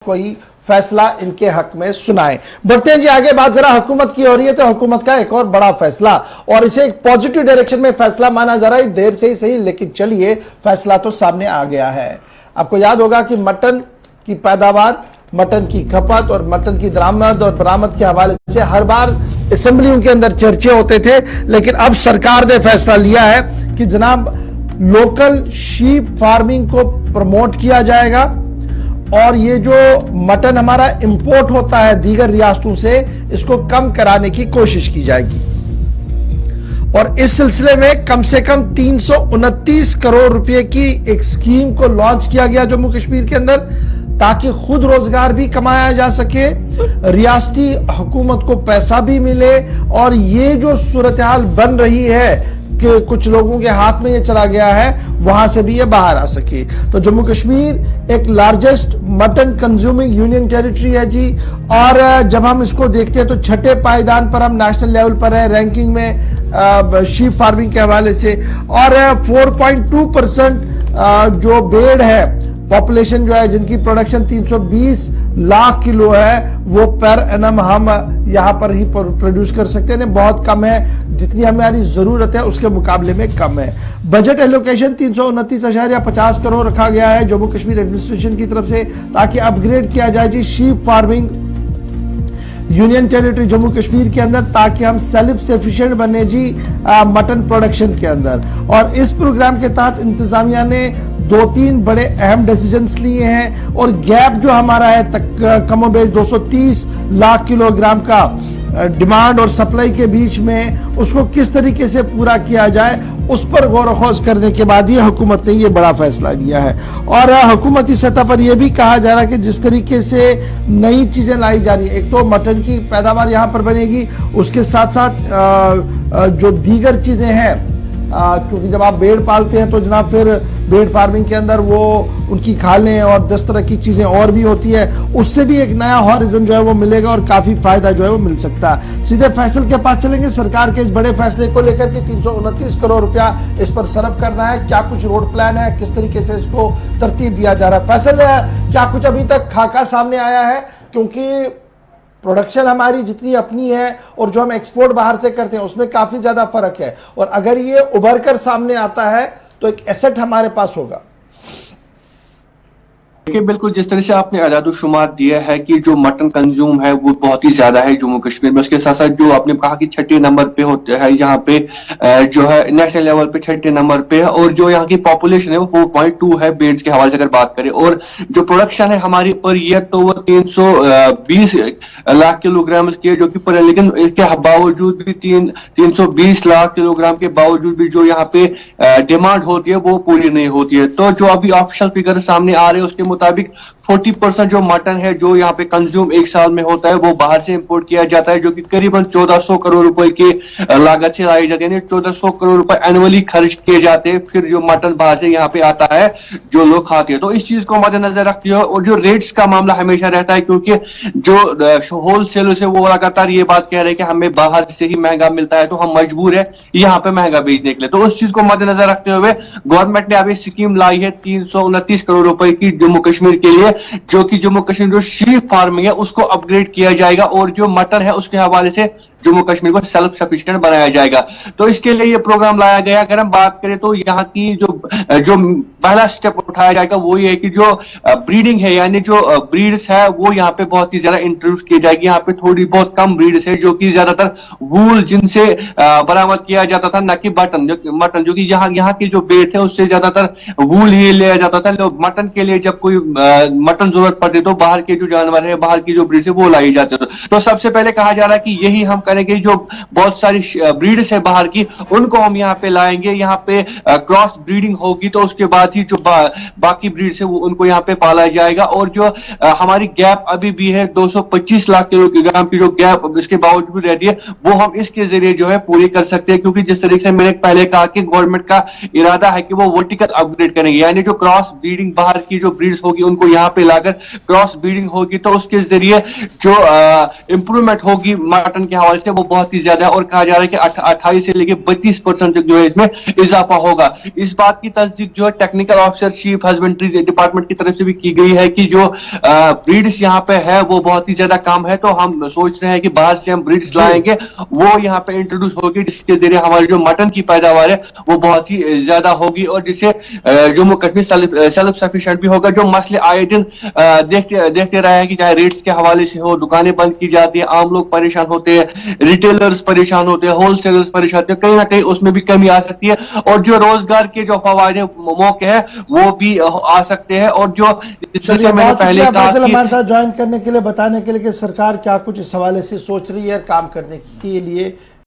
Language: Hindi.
कोई फैसला इनके हक में सुनाए। बढ़ते हैं जी आगे, बात जरा हुकूमत की हो रही है तो हुकूमत का एक और बड़ा फैसला, और इसे एक पॉजिटिव डायरेक्शन में फैसला माना जा रहा है। देर से ही सही, लेकिन चलिए फैसला तो सामने आ गया है। आपको याद होगा कि मटन की पैदावार, मटन की खपत और मटन की दरामद और बरामद के हवाले से हर बार असेंबलियों के अंदर चर्चे होते थे, लेकिन अब सरकार ने फैसला लिया है कि जनाब लोकल शीप फार्मिंग को प्रमोट किया जाएगा और ये जो मटन हमारा इंपोर्ट होता है दीगर रियासतों से, इसको कम कराने की कोशिश की जाएगी। और इस सिलसिले में कम से कम 329 करोड़ रुपए की एक स्कीम को लॉन्च किया गया जम्मू कश्मीर के अंदर, ताकि खुद रोजगार भी कमाया जा सके, रियासती हुकूमत को पैसा भी मिले, और ये जो सूरत हाल बन रही है कि कुछ लोगों के हाथ में ये चला गया है, वहां से भी ये बाहर आ सके। तो जम्मू कश्मीर एक largest mutton consuming union territory है जी, और जब हम इसको देखते हैं तो छठे पायदान पर हम नेशनल लेवल पर है रैंकिंग में शीप फार्मिंग के हवाले से, और 4.2% जो भेड़ है पॉपुलेशन जो है जिनकी प्रोडक्शन 320 लाख किलो है, वो पर एनम हम यहां पर ही प्रोड्यूस कर सकते हैं। बहुत कम है, जितनी हमारी जरूरत है उसके मुकाबले में कम है। बजट एलोकेशन 329.50 करोड़ रखा गया है जम्मू कश्मीर एडमिनिस्ट्रेशन की तरफ से, ताकि अपग्रेड किया जाए जी sheep farming union territory Jammu Kashmir के अंदर, ताकि हम सेल्फ सफिशिएंट बने जी मटन प्रोडक्शन के अंदर। और इस प्रोग्राम के तहत इंतजामिया ने 2-3 बड़े अहम डिसीजंस लिए हैं, और गैप जो हमारा है कमोबेश 230 लाख किलोग्राम का डिमांड और सप्लाई के बीच में, उसको किस तरीके से पूरा किया जाए उस पर गौर खोज करने के बाद ये हुकूमत ने ये बड़ा फैसला लिया है। और हुकूमती सतह पर यह भी कहा जा रहा है कि जिस तरीके से नई चीजें लाई जा रही है, एक तो मटन की पैदावार यहां पर बनेगी, उसके साथ साथ जो दीगर चीजें हैं, क्योंकि जब आप भेड़ पालते हैं तो जनाब फिर भेड़ फार्मिंग के अंदर वो उनकी खालें और 10 तरह की चीजें और भी होती है, उससे भी एक नया हॉरिजन जो है वो मिलेगा और काफी फायदा जो है वो मिल सकता है। सीधे फैसल के पास चलेंगे। सरकार के इस बड़े फैसले को लेकर के 329 करोड़ रुपया इस पर सर्व करना है, क्या कुछ रोड प्लान है, किस तरीके से इसको तरतीब दिया जा रहा है। फैसल क्या कुछ अभी तक खाका सामने आया है, क्योंकि प्रोडक्शन हमारी जितनी अपनी है और जो हम एक्सपोर्ट बाहर से करते हैं उसमें काफी ज्यादा फर्क है, और अगर ये उभर कर सामने आता है तो एक एसेट हमारे पास होगा। देखिए, बिल्कुल जिस तरह से आपने अदाद-ओ-शुमार दिया है कि जो मटन कंज्यूम है वो बहुत ही ज्यादा है जम्मू कश्मीर में, उसके साथ साथ जो आपने कहा कि छठे नंबर पे होते हैं यहाँ पे जो है नेशनल लेवल पे छठे नंबर पे है, और जो यहाँ की पॉपुलेशन है वो 4.2 है बेड्स के हवाले से अगर बात करें, और जो प्रोडक्शन है हमारी पर ईयर तो वो 320 लाख किलोग्राम की है, जो कि पर, लेकिन इसके बावजूद भी 320 लाख किलोग्राम के बावजूद भी जो यहाँ पे डिमांड होती है वो पूरी नहीं होती है। तो जो अभी ऑफिशियल फिगर सामने आ रहे हैं उसके मुताबिक 40% जो मटन है जो यहाँ पे कंज्यूम एक साल में होता है वो बाहर से इंपोर्ट किया जाता है, जो कि करीबन 1400 करोड़ रुपए की लागत से लाई जाती है। 1400 करोड़ रुपए एनुअली खर्च किए जाते हैं, फिर जो मटन बाहर से यहाँ पे आता है जो लोग खाते हैं। तो इस चीज को मद्देनजर रखते हुए, और जो रेट्स का मामला हमेशा रहता है, क्योंकि जो होलसेल से वो लगातार ये बात कह रहे हैं कि हमें बाहर से ही महंगा मिलता है, तो हम मजबूर है यहाँ पे महंगा बेचने के लिए। तो उस चीज को मद्देनजर रखते हुए गवर्नमेंट ने अभी स्कीम लाई है 329 करोड़ रुपए की जम्मू कश्मीर के लिए, जो कि जम्मू कश्मीर जो शीप फार्मिंग है उसको अपग्रेड किया जाएगा, और जो मटन है उसके हवाले से जम्मू कश्मीर को सेल्फ सफिशिएंट बनाया जाएगा। तो इसके लिए ये प्रोग्राम लाया गया। अगर हम बात करें तो यहाँ की जो पहला स्टेप उठाया जाएगा वो ये है कि जो ब्रीडिंग है, यानी जो ब्रीड्स है वो यहाँ पे बहुत ही ज्यादा इंट्रोड्यूस की जाएगी। यहाँ पे थोड़ी बहुत कम ब्रीड्स है जो कि ज्यादातर वूल जिनसे बरामद किया जाता था, न कि मटन जो कि यहाँ की जो भेड़ थे उससे ज्यादातर वूल ही लिया जाता था। मटन के लिए जब कोई मटन जरूरत पड़ती तो बाहर के जो जानवर है, बाहर की जो ब्रीड है वो लाई जाते थे। तो सबसे पहले कहा जा रहा है कि यही हम करेंगे, जो बहुत सारी ब्रीड्स है बाहर की उनको हम यहाँ पे लाएंगे, यहाँ पे क्रॉस ब्रीडिंग होगी, तो उसके बाद ही जो बाकी ब्रीड्स है वो उनको यहाँ पे पाला जाएगा। और जो हमारी गैप अभी भी है 225 लाख किलोग्राम की जो गैप इसके बावजूद रहती है, वो हम इसके जरिए जो है पूरी कर सकते हैं, क्योंकि जिस तरीके से मैंने पहले कहा कि गवर्नमेंट का इरादा है कि वो वर्टिकल अपग्रेड करेंगे, यानी जो क्रॉस ब्रीडिंग बाहर की जो ब्रीड्स होगी उनको यहाँ पे लाकर क्रॉस ब्रीडिंग होगी, तो उसके जरिए जो इंप्रूवमेंट होगी मटन के हवाले लिहाज से वो बहुत ही ज्यादा है और कहा जा रहा है कि 28 से लेकर 32% तक जो है इसमें इजाफा होगा। इस बात की तस्दीक जो है technical officer chief husbandry department की तरफ से भी की गई है कि जो ब्रीड्स यहाँ पे है वो बहुत ही ज्यादा कम है, तो हम सोच रहे हैं कि बाहर से हम ब्रीड्स लाएंगे, वो यहाँ पे इंट्रोड्यूस होगी, जिसके जरिए हमारी जो मटन की पैदावार है वो बहुत ही ज्यादा होगी और जिससे जम्मू कश्मीर सेल्फ सफिशिएंट भी होगा। जो मसले आए दिन देखते रहे हैं कि चाहे रेट्स के हवाले से हो, दुकानें बंद की जाती है, आम लोग परेशान होते हैं, रिटेलर्स परेशान होते हैं, होलसेलर्स परेशान होते हैं, कहीं ना कहीं उसमें भी कमी आ सकती है और जो रोजगार के जो फवायद मौके हैं वो भी आ सकते हैं। और जो चलिए, मैंने पहले कहा फैसल हमारे साथ ज्वाइन करने के लिए, बताने के लिए कि सरकार क्या कुछ इस हवाले से सोच रही है काम करने के लिए